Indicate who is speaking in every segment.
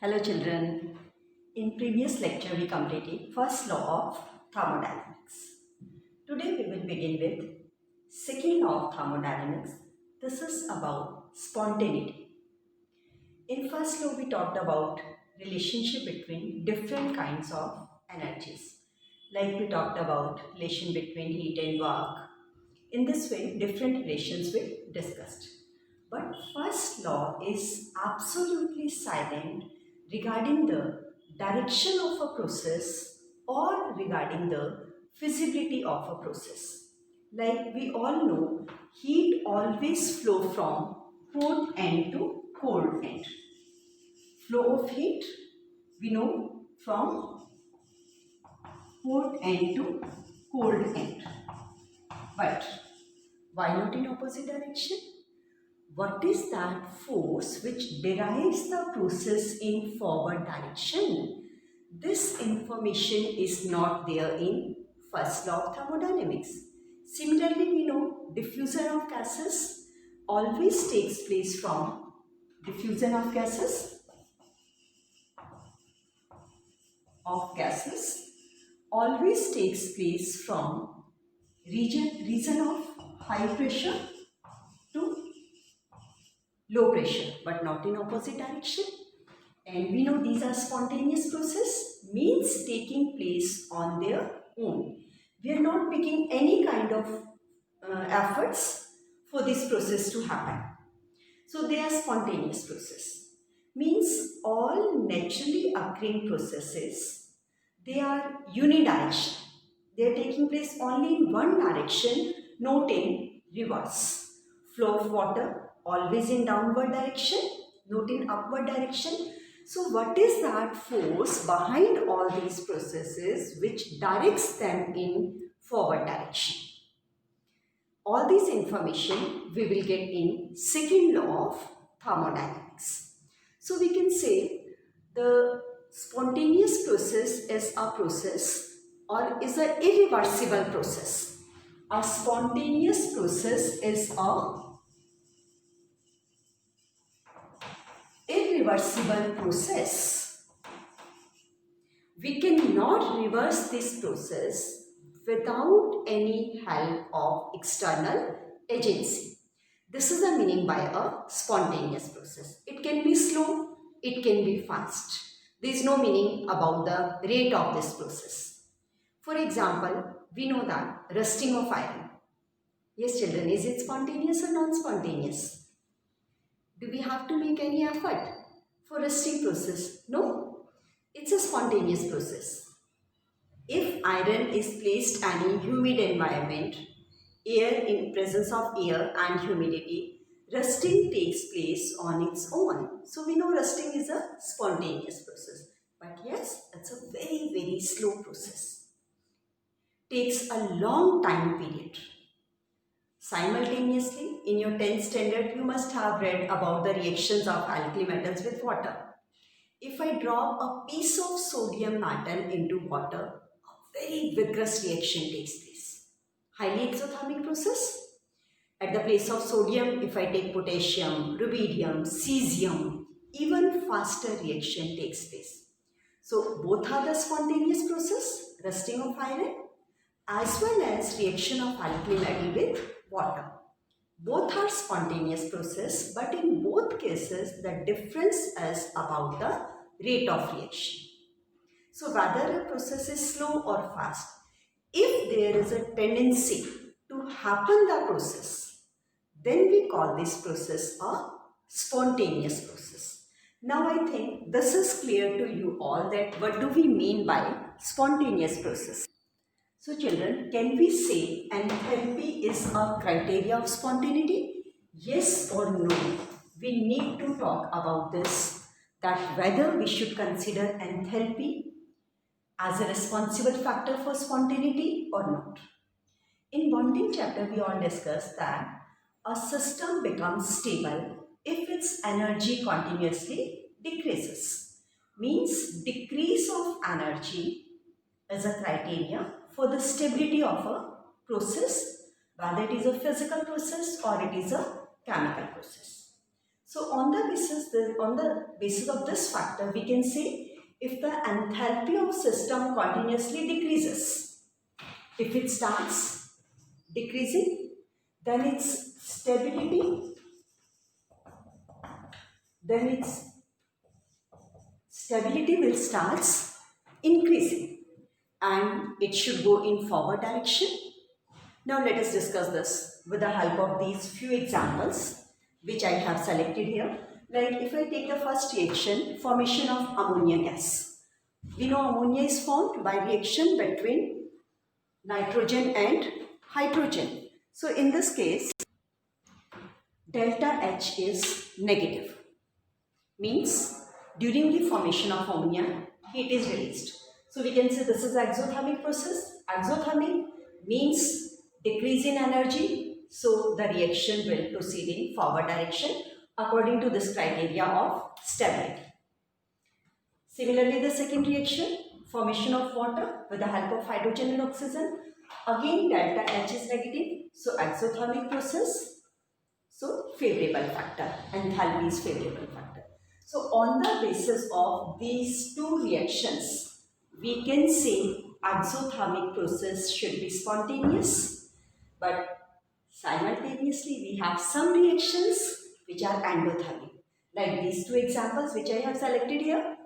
Speaker 1: Hello children. In previous lecture we completed first law of thermodynamics. Today we will begin with second law of thermodynamics. This is about spontaneity. In first law we talked about relationship between different kinds of energies. Like we talked about relation between heat and work. In this way different relations were discussed. But first law is absolutely silent regarding the direction of a process or regarding the feasibility of a process. Like we all know, heat always flow from hot end to cold end. Flow of heat, we know, from hot end to cold end. But why not in opposite direction? What is that force which derives the process in forward direction? This information is not there in first law of thermodynamics. Similarly, we know diffusion of gases always takes place from diffusion of gases always takes place from region of high pressure to low pressure, but not in opposite direction. And we know these are spontaneous process, means taking place on their own. We are not making any kind of efforts for this process to happen. So they are spontaneous process. Means all naturally occurring processes, they are unidirectional. They are taking place only in one direction, not in reverse. Flow of water always in downward direction, not in upward direction. So what is that force behind all these processes which directs them in forward direction? All this information we will get in second law of thermodynamics. So we can say the spontaneous process is a process or is an irreversible process. A spontaneous process is a irreversible process. We cannot reverse this process without any help of external agency. This is the meaning by a spontaneous process. It can be slow, it can be fast. There is no meaning about the rate of this process. For example, we know that rusting of iron. Yes children, is it spontaneous or non-spontaneous? Do we have to make any effort for rusting process? No, it's a spontaneous process. If iron is placed in a humid environment, air in presence of air and humidity, rusting takes place on its own. So we know rusting is a spontaneous process. But yes, it's a very slow process. Takes a long time period. Simultaneously, in your 10th standard, you must have read about the reactions of alkali metals with water. If I drop a piece of sodium metal into water, a very vigorous reaction takes place. Highly exothermic process. At the place of sodium, if I take potassium, rubidium, cesium, even faster reaction takes place. So both are the spontaneous process, rusting of iron, as well as reaction of alkali metal with water. Both are spontaneous process, but in both cases the difference is about the rate of reaction. So whether a process is slow or fast, if there is a tendency to happen the process, then we call this process a spontaneous process. Now I think this is clear to you all that what do we mean by spontaneous process. So children, can we say enthalpy is a criteria of spontaneity? Yes or no? We need to talk about this, that whether we should consider enthalpy as a responsible factor for spontaneity or not. In bonding chapter, we all discussed that a system becomes stable if its energy continuously decreases. Means decrease of energy is a criteria for the stability of a process, whether it is a physical process or it is a chemical process. So on the basis of this factor, we can say if the enthalpy of system continuously decreases, if it starts decreasing, then its stability will start increasing and it should go in forward direction. Now let us discuss this with the help of these few examples which I have selected here. Like if I take the first reaction, formation of ammonia gas. We know ammonia is formed by reaction between nitrogen and hydrogen. So in this case, delta H is negative. Means during the formation of ammonia, heat is released. So we can say this is exothermic process. Exothermic means decrease in energy, so the reaction will proceed in forward direction according to this criteria of stability. Similarly, the second reaction, formation of water with the help of hydrogen and oxygen. Again, delta H is negative, so exothermic process, so favorable factor, enthalpy is favorable factor. So on the basis of these two reactions, we can say exothermic process should be spontaneous, but simultaneously we have some reactions which are endothermic. Like these two examples which I have selected here,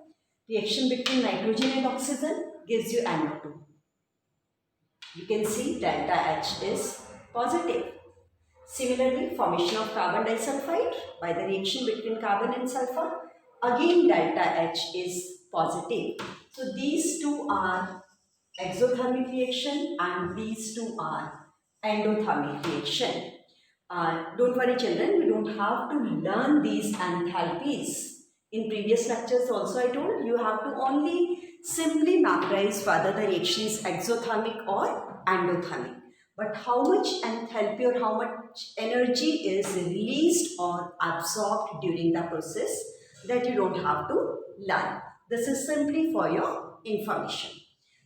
Speaker 1: reaction between nitrogen and oxygen gives you NO2. You can see delta H is positive. Similarly, formation of carbon disulfide by the reaction between carbon and sulfur, again delta H is positive. So these two are exothermic reaction and these two are endothermic reaction. Don't worry children, we don't have to learn these enthalpies. In previous lectures also I told you have to only simply memorize whether the reaction is exothermic or endothermic. But how much enthalpy or how much energy is released or absorbed during the process, that you don't have to learn. This is simply for your information.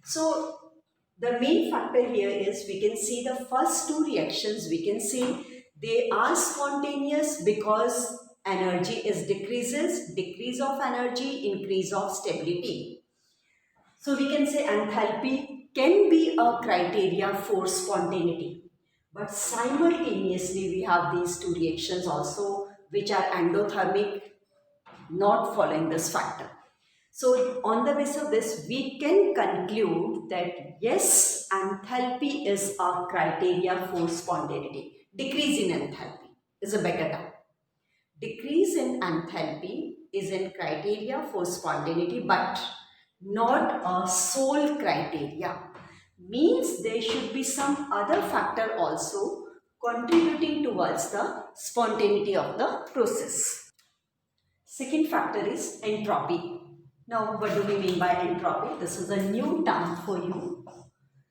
Speaker 1: So the main factor here is we can see the first two reactions, we can see they are spontaneous because energy is decrease of energy, increase of stability. So we can say enthalpy can be a criteria for spontaneity, but simultaneously we have these two reactions also which are endothermic, not following this factor. So on the basis of this, we can conclude that yes, enthalpy is a criteria for spontaneity. Decrease in enthalpy is a better term. Decrease in enthalpy is a criteria for spontaneity, but not a sole criteria. Means there should be some other factor also contributing towards the spontaneity of the process. Second factor is entropy. Now, what do we mean by entropy? This is a new term for you.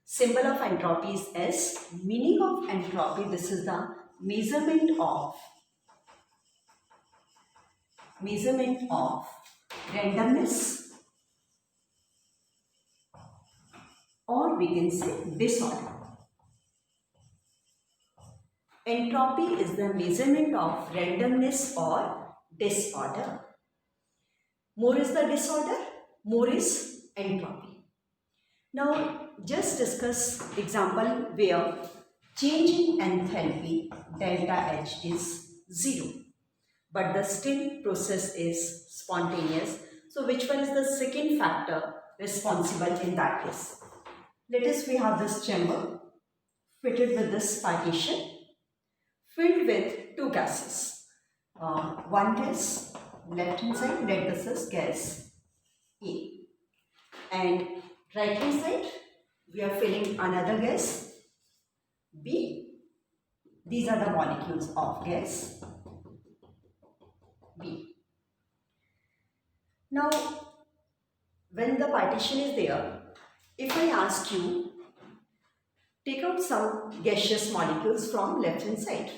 Speaker 1: Symbol of entropy is S. Meaning of entropy, this is the measurement of randomness, or we can say disorder. Entropy is the measurement of randomness or disorder. More is the disorder, more is entropy. Now, just discuss example where change in enthalpy delta H is 0, but the still process is spontaneous. So, which one is the second factor responsible in that case? Let us we have this chamber fitted with this partition filled with two gases. One gas left hand side, let this is gas A, and right hand side we are filling another gas B. These are the molecules of gas B. Now when the partition is there, if I ask you take out some gaseous molecules from left hand side,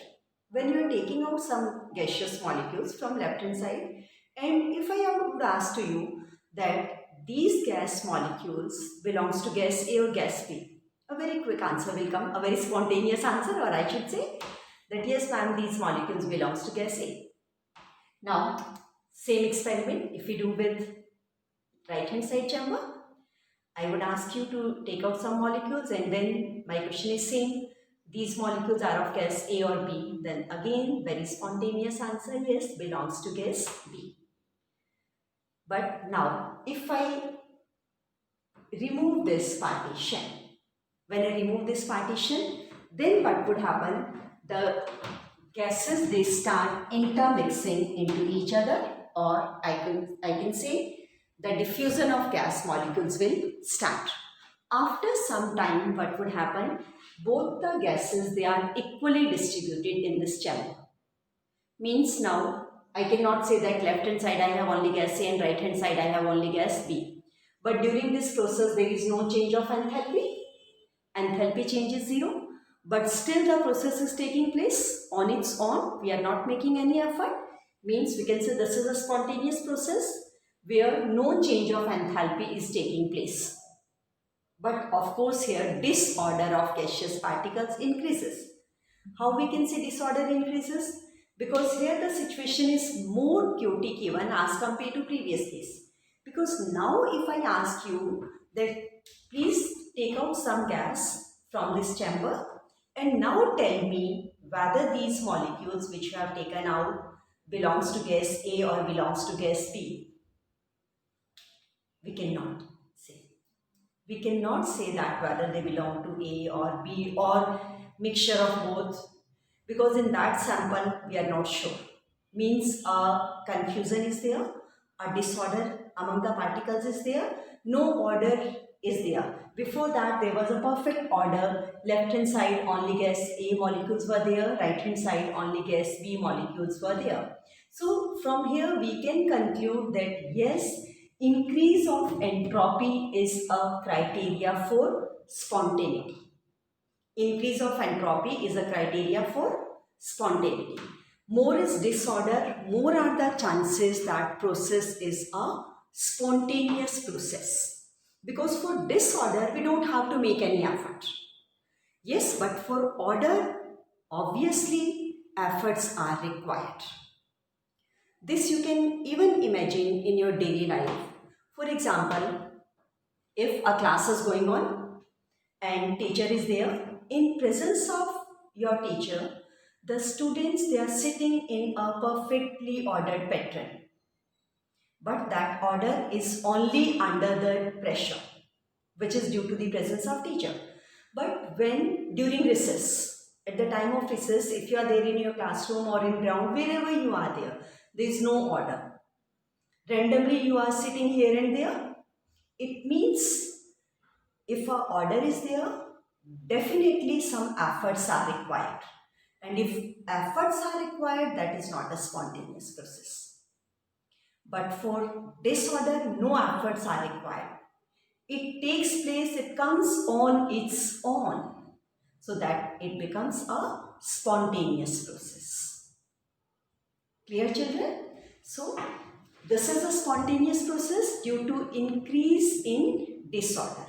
Speaker 1: when you are taking out some gaseous molecules from left hand side, and if I would ask to you that these gas molecules belongs to gas A or gas B, a very quick answer will come, a very spontaneous answer, or I should say that yes ma'am, these molecules belongs to gas A. Now, same experiment if we do with right hand side chamber, I would ask you to take out some molecules and then my question is same. These molecules are of gas A or B. Then again, very spontaneous answer, yes, belongs to gas B. But now, if I remove this partition, when I remove this partition, then what would happen? The gases, they start intermixing into each other, or I can say the diffusion of gas molecules will start. After some time, what would happen? Both the gases, they are equally distributed in this chamber. Means now I cannot say that left hand side I have only gas A and right hand side I have only gas B. But during this process there is no change of enthalpy. Enthalpy change is 0. But still the process is taking place on its own. We are not making any effort. Means we can say this is a spontaneous process where no change of enthalpy is taking place. But of course here disorder of gaseous particles increases. How we can say disorder increases? Because here the situation is more chaotic even as compared to previous case. Because now if I ask you that please take out some gas from this chamber and now tell me whether these molecules which you have taken out belongs to gas A or belongs to gas B. We cannot say. We cannot say that whether they belong to A or B or mixture of both, because in that sample we are not sure. Means confusion is there, a disorder among the particles is there, no order is there. Before that there was a perfect order, left hand side only gas A molecules were there, right hand side only gas B molecules were there. So from here we can conclude that yes, increase of entropy is a criteria for spontaneity. Increase of entropy is a criteria for spontaneity. More is disorder, more are the chances that process is a spontaneous process. Because for disorder, we don't have to make any effort. Yes, but for order, obviously efforts are required. This you can even imagine in your daily life. For example, if a class is going on and teacher is there, in presence of your teacher, the students, they are sitting in a perfectly ordered pattern. But that order is only under the pressure, which is due to the presence of teacher. But when during recess, at the time of recess, if you are there in your classroom or in ground, wherever you are there is no order. Randomly you are sitting here and there. It means if an order is there, definitely some efforts are required. And if efforts are required, that is not a spontaneous process. But for disorder, no efforts are required. It takes place, it comes on its own, so that it becomes a spontaneous process. Clear, children? So, this is a spontaneous process due to increase in disorder.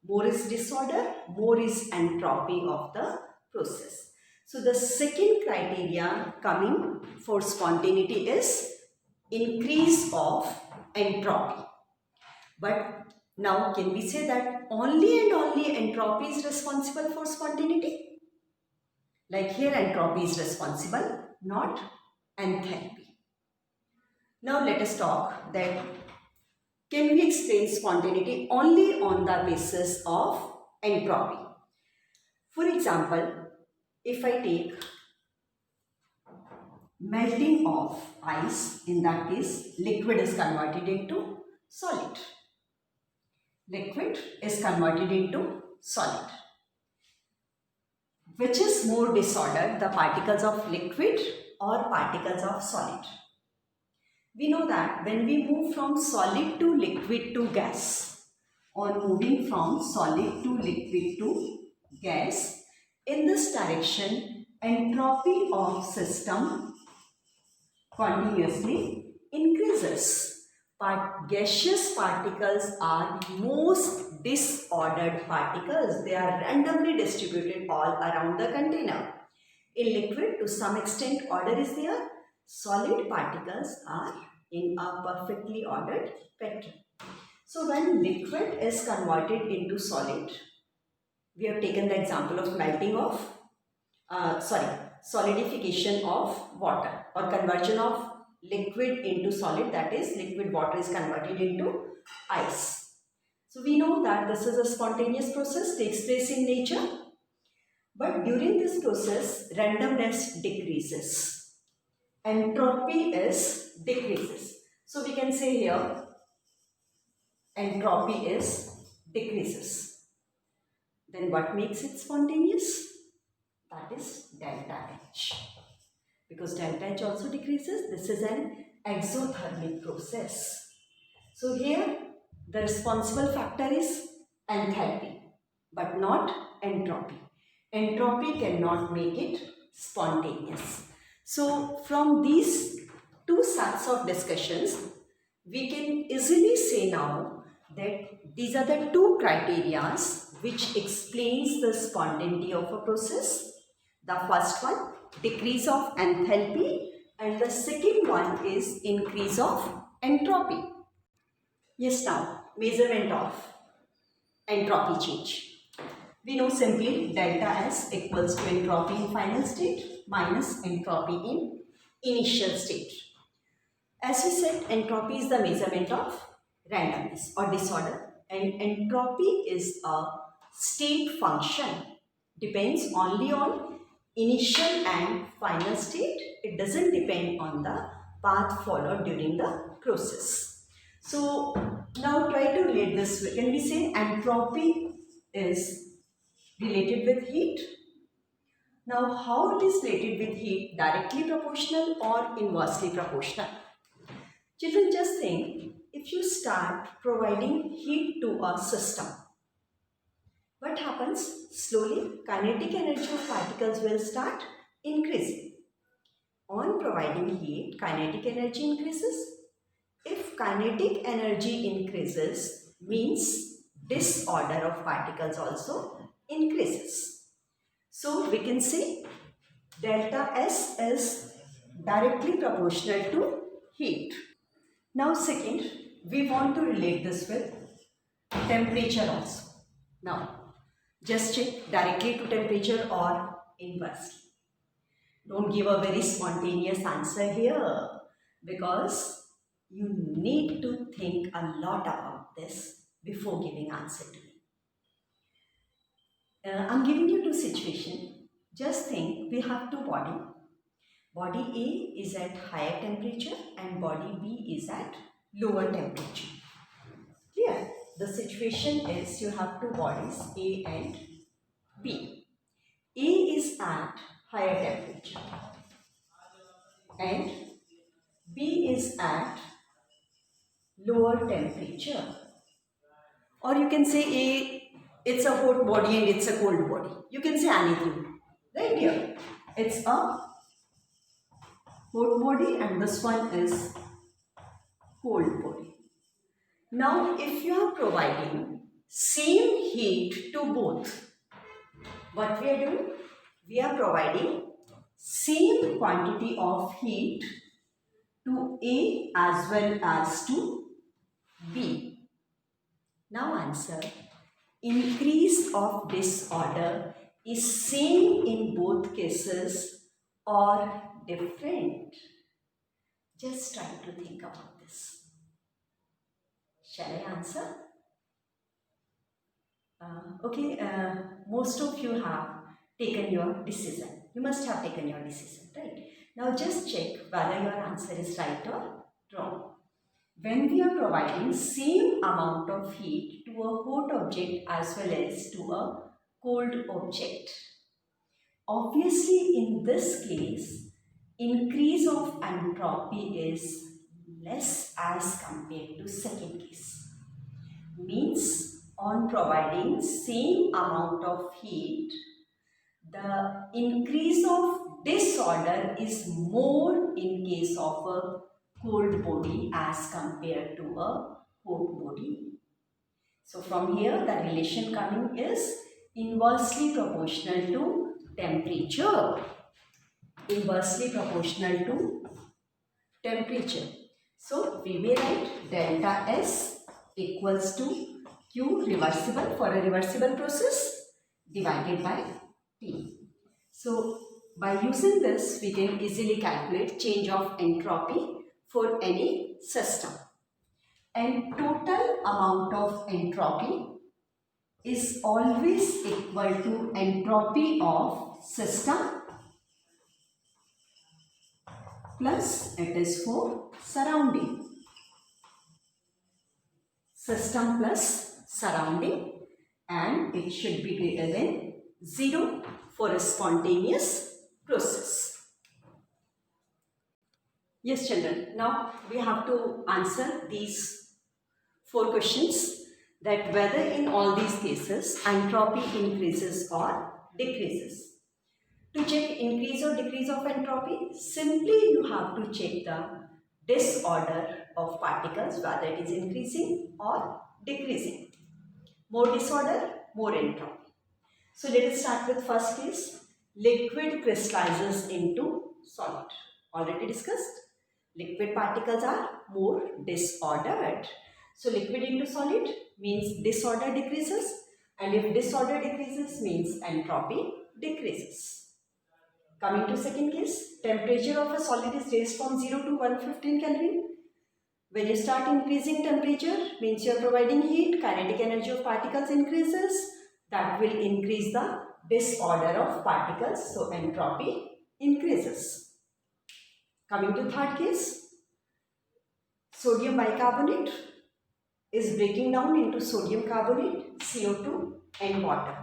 Speaker 1: More is disorder, more is entropy of the process. So, the second criteria coming for spontaneity is increase of entropy. But now can we say that only and only entropy is responsible for spontaneity? Like here entropy is responsible, not enthalpy. Now let us talk that can we explain spontaneity only on the basis of entropy? For example, if I take melting of ice, in that case liquid is converted into solid. Liquid is converted into solid. Which is more disordered, the particles of liquid or particles of solid? We know that when we move from solid to liquid to gas, or moving from solid to liquid to gas, in this direction entropy of system continuously increases. But gaseous particles are most disordered particles. They are randomly distributed all around the container. In liquid, to some extent order is there. solid particles are in a perfectly ordered pattern. So when liquid is converted into solid, we have taken the example of melting of, solidification of water, or conversion of liquid into solid, that is liquid water is converted into ice. So we know that this is a spontaneous process, takes place in nature, but during this process randomness decreases, entropy is decreases. So we can say here entropy is decreases. Then what makes it spontaneous? That is delta H. Because delta H also decreases, this is an exothermic process. So here the responsible factor is enthalpy, but not entropy. Entropy cannot make it spontaneous. So from these two sets of discussions, we can easily say now that these are the two criteria which explains the spontaneity of a process. The first one, decrease of enthalpy, and the second one is increase of entropy. Yes, now measurement of entropy change. We know simply delta S equals to entropy in final state minus entropy in initial state. As we said, entropy is the measurement of randomness or disorder, and entropy is a state function, depends only on initial and final state. It doesn't depend on the path followed during the process. So now try to relate this way. Can we say entropy is related with heat? Now how it is related with heat? Directly proportional or inversely proportional? Children, just think, if you start providing heat to a system, what happens? Slowly kinetic energy of particles will start increasing. On providing heat, kinetic energy increases. If kinetic energy increases, means disorder of particles also increases. So we can say delta S is directly proportional to heat. Now second, we want to relate this with temperature also. Now just check directly to temperature or inversely. Don't give a very spontaneous answer here, because you need to think a lot about this before giving answer to me. I'm giving you two situations. Just think, we have two body. Body A is at higher temperature and body B is at lower temperature. Clear? The situation is you have two bodies A and B. A is at higher temperature and B is at lower temperature. Or you can say A, it's a hot body and it's a cold body. You can say anything. Right here. It's a hot body and this one is cold body. Now if you are providing same heat to both, what we are doing? We are providing same quantity of heat to A as well as to B. Now answer, increase of disorder is same in both cases or different? Just try to think about this. Shall I answer? Most of you have taken your decision. You must have taken your decision, right? Now just check whether your answer is right or wrong. When we are providing same amount of heat to a hot object as well as to a cold object, obviously in this case, increase of entropy is less as compared to second case. Means on providing same amount of heat, the increase of disorder is more in case of a cold body as compared to a hot body. So from here the relation coming is inversely proportional to temperature. Inversely proportional to temperature. So we may write delta S equals to Q reversible for a reversible process divided by T. So by using this, we can easily calculate change of entropy for any system. And total amount of entropy is always equal to entropy of system plus it is for surrounding. System plus surrounding, and it should be greater than 0 for a spontaneous process. Yes, children, now we have to answer these 4 questions, that whether in all these cases entropy increases or decreases. To check increase or decrease of entropy, simply you have to check the disorder of particles, whether it is increasing or decreasing. More disorder, more entropy. So let us start with first case. Liquid crystallizes into solid. Already discussed. Liquid particles are more disordered. So liquid into solid means disorder decreases, and if disorder decreases means entropy decreases. Coming to second case, temperature of a solid is raised from 0 to 115 Kelvin. When you start increasing temperature, means you are providing heat, kinetic energy of particles increases. That will increase the disorder of particles, so entropy increases. Coming to third case, sodium bicarbonate is breaking down into sodium carbonate, CO2 and water.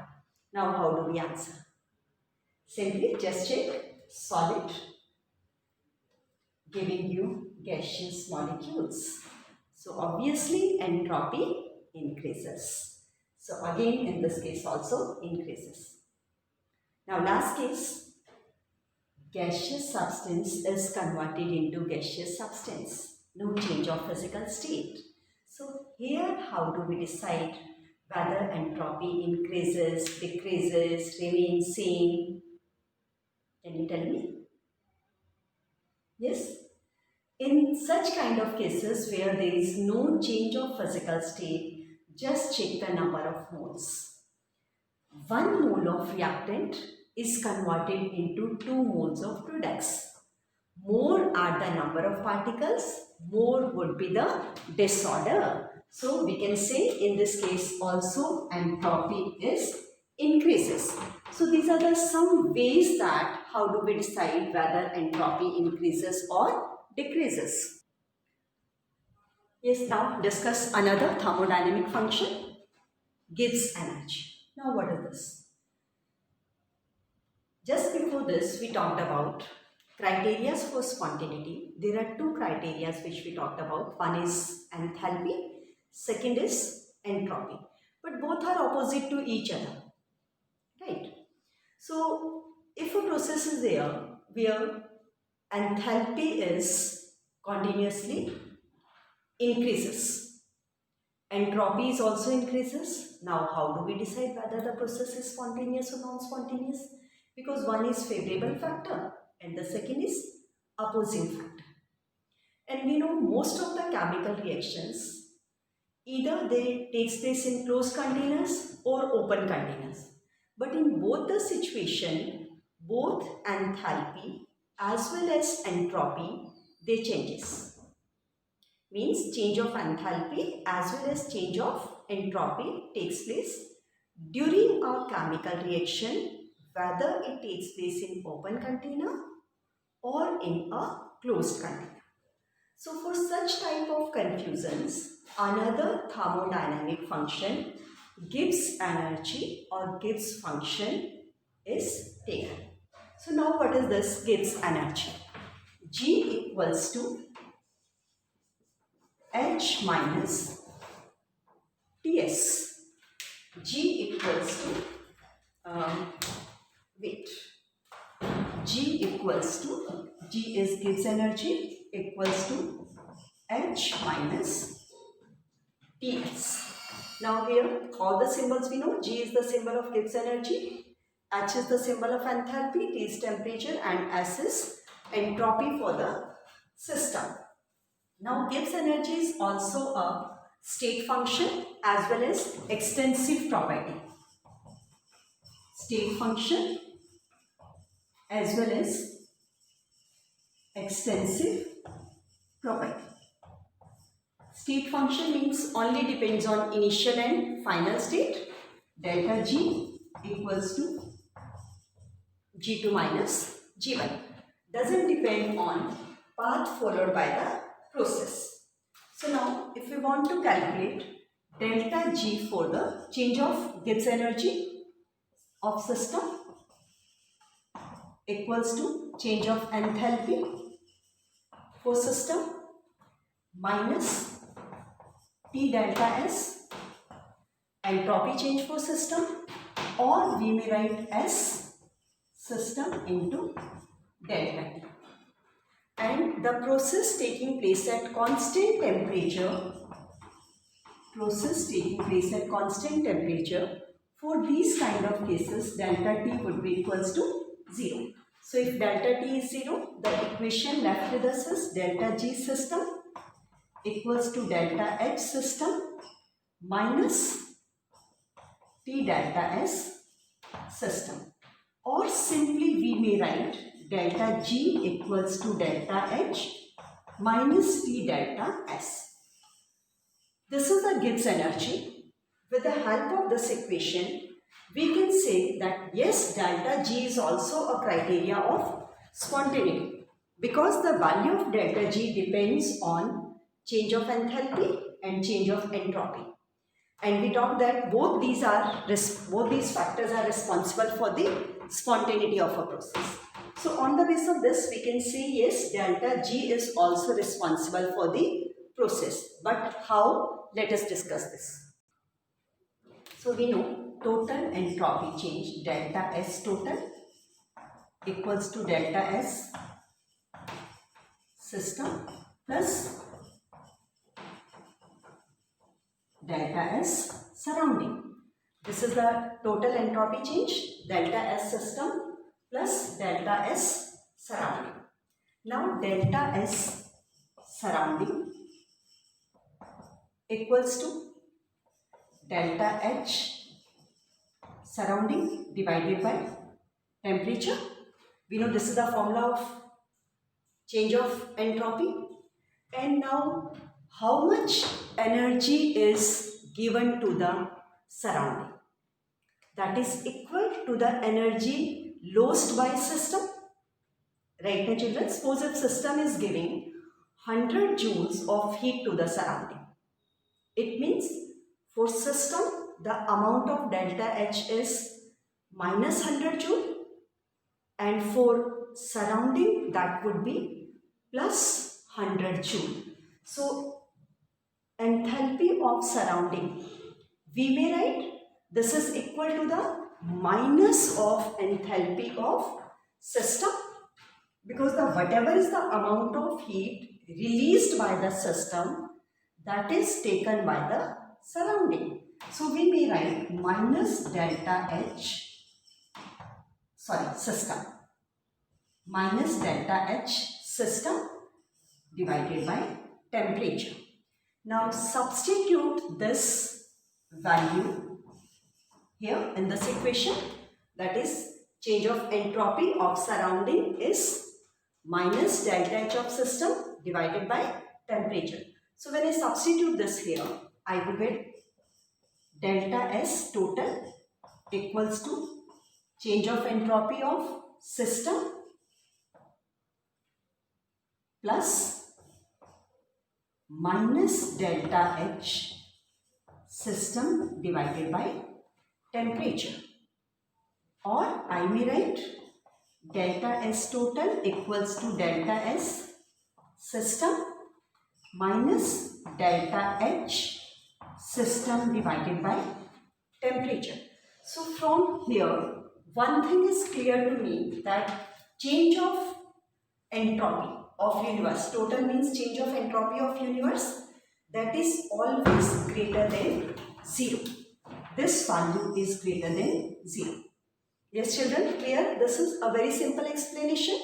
Speaker 1: Now how do we answer? Simply just check solid giving you gaseous molecules. So obviously entropy increases. So again in this case also increases. Now last case, gaseous substance is converted into gaseous substance. No change of physical state. So here how do we decide whether entropy increases, decreases, remains same? Can you tell me? Yes? In such kind of cases where there is no change of physical state, just check the number of moles. 1 mole of reactant is converted into 2 moles of products. More are the number of particles, more would be the disorder. So we can say in this case also entropy is increases. So these are the some ways that how do we decide whether entropy increases or decreases. Yes, now discuss another thermodynamic function, Gibbs energy. Now what is this? Just before this we talked about criteria for spontaneity. There are 2 criteria which we talked about. One is enthalpy, second is entropy. But both are opposite to each other. Right? So if a process is there where enthalpy is continuously increases, entropy is also increases. Now how do we decide whether the process is spontaneous or non-spontaneous? Because one is favorable factor and the second is opposing factor. And we know most of the chemical reactions, either they takes place in closed containers or open containers. But in both the situation, both enthalpy as well as entropy, they changes. Means change of enthalpy as well as change of entropy takes place during a chemical reaction, whether it takes place in open container or in a closed container. So for such type of confusions, another thermodynamic function, Gibbs energy or Gibbs function is taken. So now what is this Gibbs energy? G equals to H minus Ts. G equals to, G equals to, G is Gibbs energy equals to H minus Ts. Now here all the symbols we know. G is the symbol of Gibbs energy, H is the symbol of enthalpy, T is temperature and S is entropy for the system. Now Gibbs energy is also a state function as well as extensive property. State function as well as extensive property. State function means only depends on initial and final state. Delta G equals to G2 minus G1. Doesn't depend on path followed by the process. So now if we want to calculate delta G for the change of Gibbs energy of system equals to change of enthalpy for system minus T delta S entropy change for system, or we may write S system into delta T. And the process taking place at constant temperature, for these kind of cases delta T would be equals to 0. So if delta T is 0, the equation left with us is delta G system equals to delta H system minus T delta S system, or simply we may write delta G equals to delta H minus T delta S. This is the Gibbs energy. With the help of this equation, we can say that yes, delta G is also a criteria of spontaneity, because the value of delta G depends on change of enthalpy and change of entropy. And we talked that both these factors are responsible for the spontaneity of a process. So on the basis of this, we can say yes, delta G is also responsible for the process. But how? Let us discuss this. So we know total entropy change delta S total equals to delta S system plus delta S surrounding. This is the total entropy change delta S system plus delta S surrounding. Now delta S surrounding equals to delta H surrounding divided by temperature. We know this is the formula of change of entropy. And now how much energy is given to the surrounding? That is equal to the energy lost by system. Right now children, suppose if system is giving 100 joules of heat to the surrounding. It means for system, the amount of delta H is minus 100 joule, and for surrounding that would be plus 100 joule. So enthalpy of surrounding, we may write this is equal to the minus of enthalpy of system, because the whatever is the amount of heat released by the system, that is taken by the surrounding. So we may write minus delta H, system, minus delta H system divided by temperature. Now substitute this value here in this equation, that is change of entropy of surrounding is minus delta H of system divided by temperature. So when I substitute this here, I will get delta S total equals to change of entropy of system plus minus delta H system divided by temperature, or I may write delta S total equals to delta S system minus delta H system divided by temperature. So from here, one thing is clear to me, that change of entropy of universe, total means change of entropy of universe, that is always greater than 0. This value is greater than 0. Yes children, clear? This is a very simple explanation.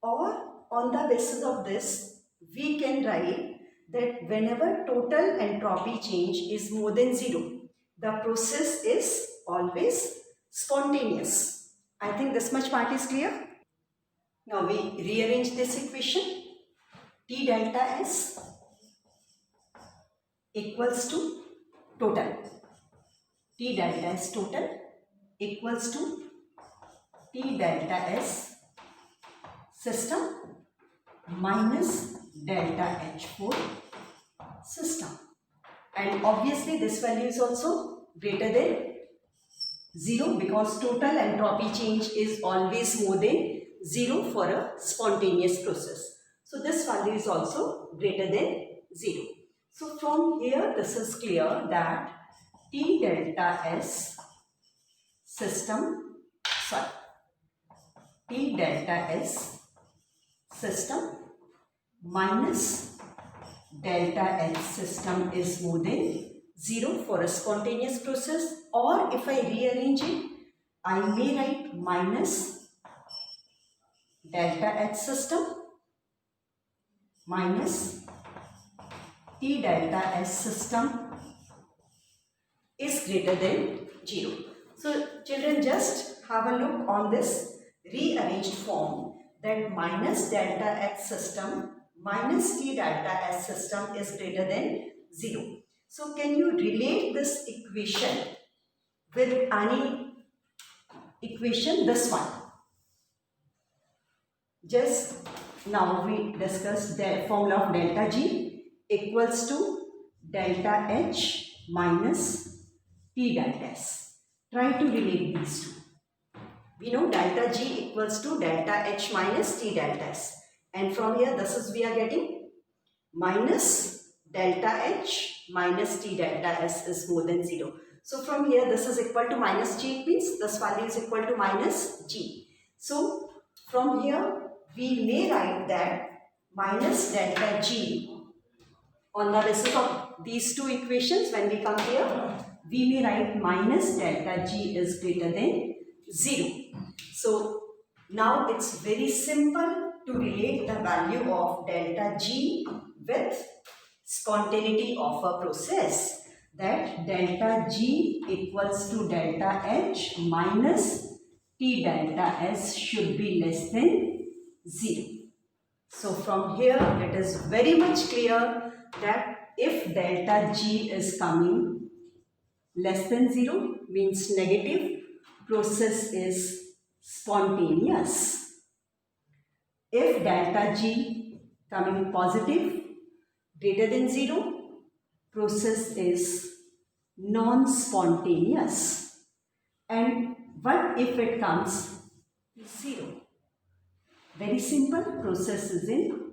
Speaker 1: Or on the basis of this, we can write that whenever total entropy change is more than 0, the process is always spontaneous. I think this much part is clear. Now we rearrange this equation. T delta S equals to total. T delta S total equals to T delta S system minus delta H for system. And obviously this value is also greater than 0 because total entropy change is always more than 0 for a spontaneous process. So this value is also greater than 0. So from here this is clear that T delta S system, T delta S system minus delta H system is more than 0 for a spontaneous process, or if I rearrange it, I may write minus delta H system minus T delta S system is greater than 0. So children, just have a look on this rearranged form that minus delta H system minus T delta S system is greater than 0. So can you relate this equation with any equation? This one. Just now we discussed the formula of delta G equals to delta H minus T delta S. Try to relate these two. We know delta G equals to delta H minus T delta S. And from here this is we are getting minus delta H minus T delta S is more than 0. So from here this is equal to minus G, it means this value is equal to minus G. So from here we may write that minus delta G on the basis of these two equations. When we come here, we may write minus delta G is greater than 0. So now it's very simple to relate the value of delta G with spontaneity of a process, that delta G equals to delta H minus T delta S should be less than 0. So from here it is very much clear that if delta G is coming less than 0, means negative, process is spontaneous. If delta G coming positive, greater than 0, process is non-spontaneous. And what if it comes 0? Very simple, process is in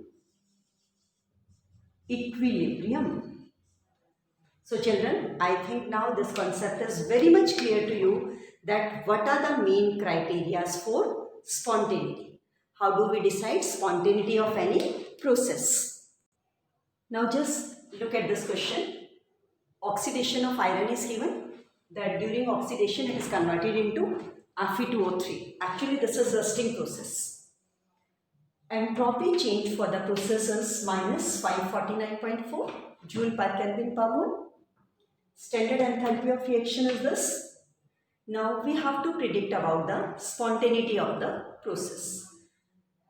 Speaker 1: equilibrium. So children, I think now this concept is very much clear to you that what are the main criteria for spontaneity. How do we decide spontaneity of any process? Now just look at this question. Oxidation of iron is given, that during oxidation it is converted into Fe2O3. Actually this is rusting process. Entropy change for the process is minus 549.4 joule per Kelvin per mole. Standard enthalpy of reaction is this. Now we have to predict about the spontaneity of the process.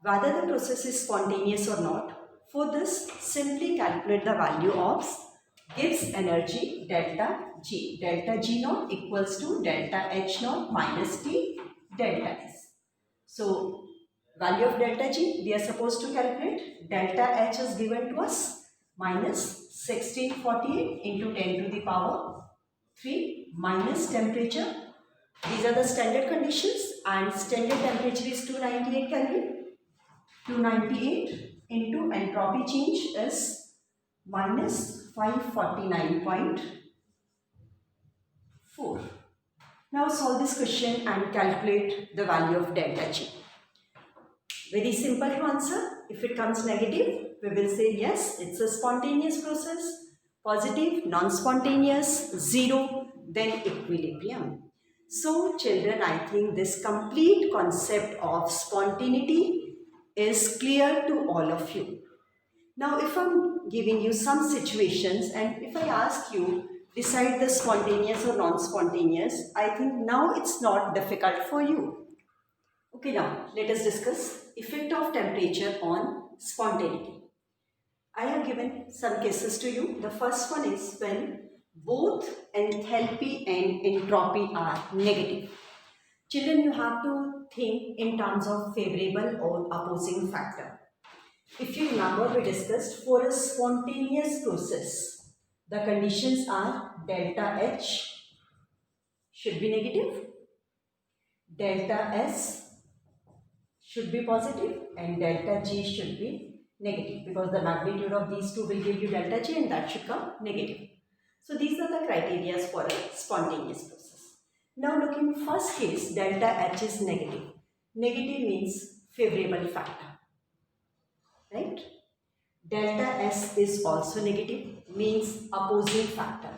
Speaker 1: Whether the process is spontaneous or not, for this simply calculate the value of Gibbs energy delta G. Delta G naught equals to delta H naught minus T delta S. So value of delta G we are supposed to calculate. Delta H is given to us minus 1648 into 10 to the power 3 minus temperature. These are the standard conditions and standard temperature is 298 Kelvin. 298 into entropy change is minus 549.4. Now solve this question and calculate the value of delta G. Very simple to answer. If it comes negative, we will say yes, it's a spontaneous process. Positive, non-spontaneous, 0, then equilibrium. So children, I think this complete concept of spontaneity is clear to all of you. Now, if I'm giving you some situations and if I ask you, decide the spontaneous or non-spontaneous, I think now it's not difficult for you. Okay, now let us discuss effect of temperature on spontaneity. I have given some cases to you. The first one is when both enthalpy and entropy are negative. Children, you have to think in terms of favorable or opposing factor. If you remember, we discussed for a spontaneous process, the conditions are delta H should be negative, delta S should be positive, and delta G should be negative, because the magnitude of these two will give you delta G and that should come negative. So these are the criteria for a spontaneous process. Now look in first case, delta H is negative. Negative means favorable factor, right? Delta S is also negative, means opposing factor.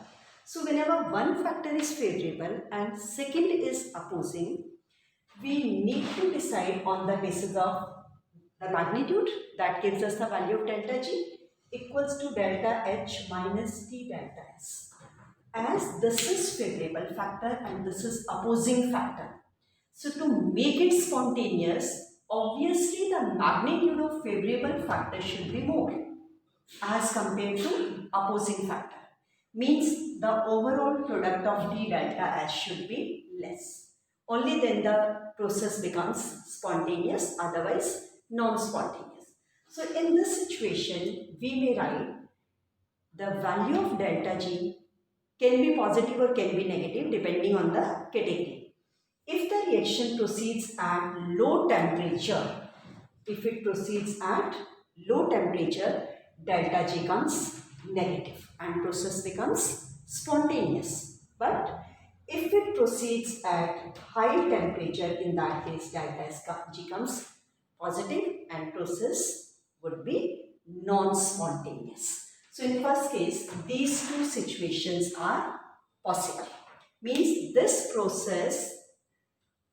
Speaker 1: So whenever one factor is favorable and second is opposing, we need to decide on the basis of the magnitude that gives us the value of delta G equals to delta H minus T delta S. As this is favorable factor and this is opposing factor, so to make it spontaneous, obviously the magnitude of favorable factor should be more as compared to opposing factor. Means the overall product of T delta S should be less. Only then the process becomes spontaneous, otherwise non-spontaneous. So in this situation, we may write the value of delta G can be positive or can be negative depending on the category. If the reaction proceeds at low temperature, delta G comes negative and process becomes spontaneous. But if it proceeds at high temperature, in that case delta G comes positive and process would be non-spontaneous. So in first case, these two situations are possible. Means this process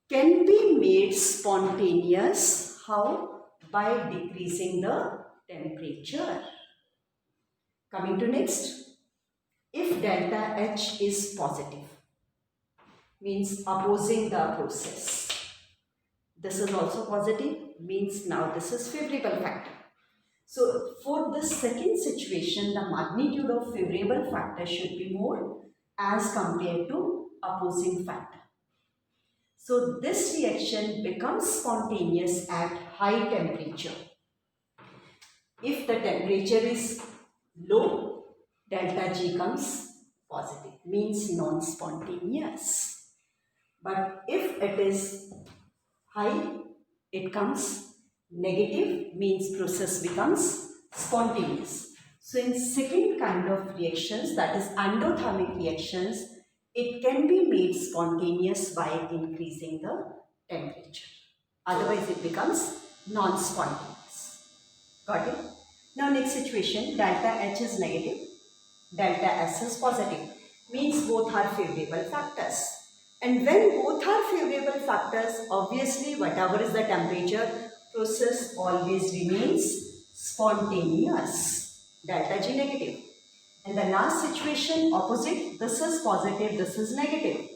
Speaker 1: can be made spontaneous. How? By decreasing the temperature. Coming to next, if delta H is positive, means opposing the process. This is also positive, means now this is favorable factor. So for the second situation, the magnitude of favorable factor should be more as compared to opposing factor. So this reaction becomes spontaneous at high temperature. If the temperature is low, delta G comes positive, means non-spontaneous. But if it is high, it comes negative, means process becomes spontaneous. So in second kind of reactions, that is endothermic reactions, it can be made spontaneous by increasing the temperature. Otherwise it becomes non-spontaneous. Got it? Now next situation, delta H is negative, delta S is positive, means both are favorable factors. And when both are favorable factors, obviously whatever is the temperature, process always remains spontaneous. Delta G negative. And the last situation, opposite, this is positive, this is negative.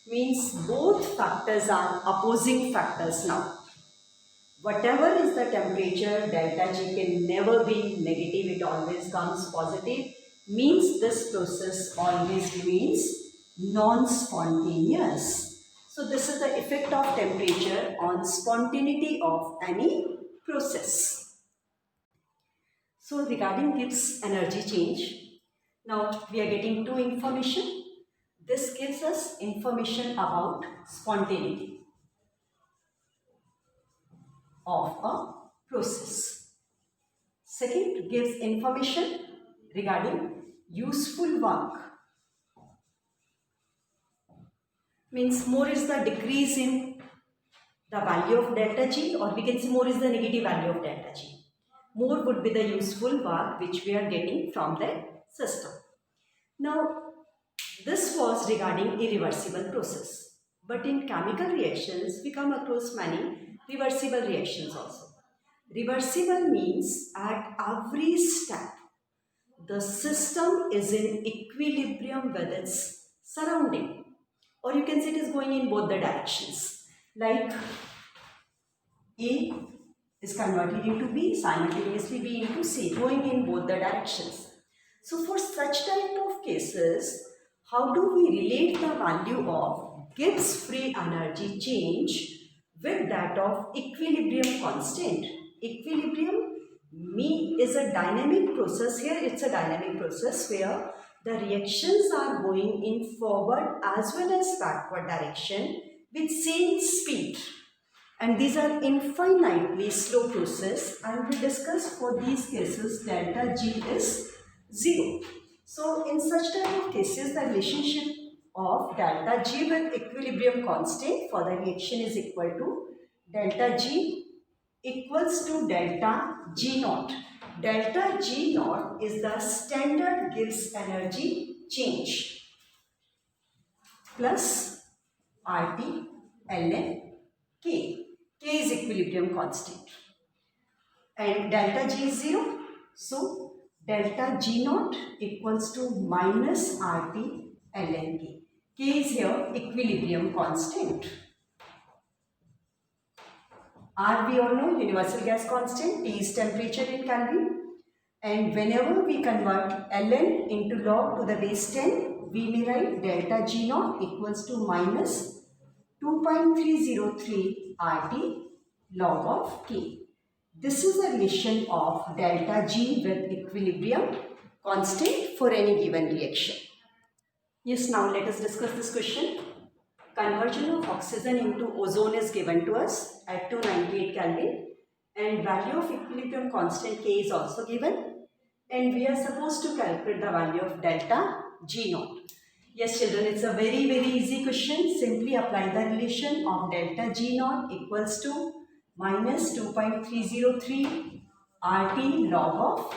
Speaker 1: Means both factors are opposing factors now. Whatever is the temperature, delta G can never be negative, it always comes positive. Means this process always remains non-spontaneous. So this is the effect of temperature on spontaneity of any process. So regarding Gibbs energy change, now we are getting two information. This gives us information about spontaneity of a process. Second gives information regarding useful work. Means more is the decrease in the value of delta G, or we can say more is the negative value of delta G. More would be the useful work which we are getting from the system. Now this was regarding irreversible process. But in chemical reactions we come across many reversible reactions also. Reversible means at every step, the system is in equilibrium with its surrounding. Or you can say it is going in both the directions. Like A is converted into B, simultaneously B into C, going in both the directions. So for such type of cases, how do we relate the value of Gibbs free energy change with that of equilibrium constant? Equilibrium is a dynamic process. Here it's a dynamic process where the reactions are going in forward as well as backward direction with same speed. And these are infinitely slow process, and we discussed for these cases delta G is 0. So in such type of cases, the relationship of delta G with equilibrium constant for the reaction is equal to delta G equals to delta G naught. Delta G naught is the standard Gibbs energy change plus RT ln K. K is equilibrium constant and delta G is 0. So delta G naught equals to minus RT ln K. K is here equilibrium constant. R we all know, universal gas constant. T is temperature in Kelvin. And whenever we convert ln into log to the base 10, we may write delta G naught equals to minus 2.303 RT log of K. This is the relation of delta G with equilibrium constant for any given reaction. Yes, now let us discuss this question. Conversion of oxygen into ozone is given to us at 298 Kelvin and value of equilibrium constant K is also given, and we are supposed to calculate the value of delta G naught. Yes children, it's a very easy question. Simply apply the relation of delta G naught equals to minus 2.303 RT log of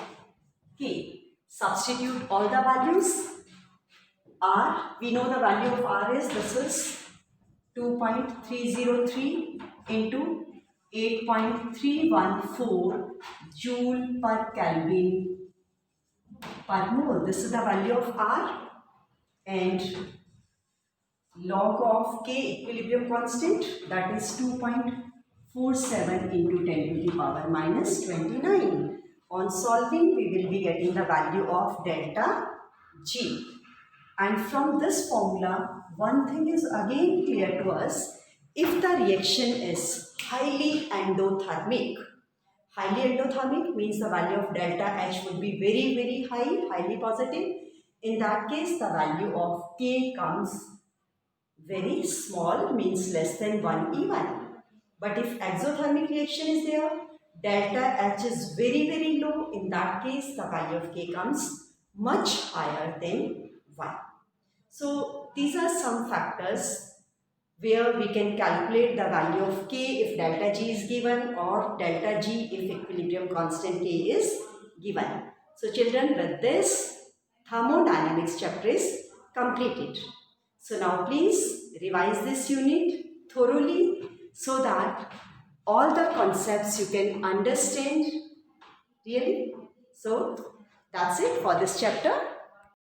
Speaker 1: K. Substitute all the values. R, we know the value of R is, this is 2.303 into 8.314 joule per Kelvin per mole. This is the value of R, and log of K, equilibrium constant, that is 2.47 into 10 to the power minus 29. On solving, we will be getting the value of delta G. And from this formula, one thing is again clear to us. If the reaction is highly endothermic means the value of delta H would be very high, highly positive. In that case, the value of K comes very small, means less than 1 even. But if exothermic reaction is there, delta H is very low. In that case, the value of K comes much higher than 1. So these are some factors where we can calculate the value of K if delta G is given, or delta G if equilibrium constant K is given. So children, with this, thermodynamics chapter is completed. So now please revise this unit thoroughly so that all the concepts you can understand really. So that's it for this chapter.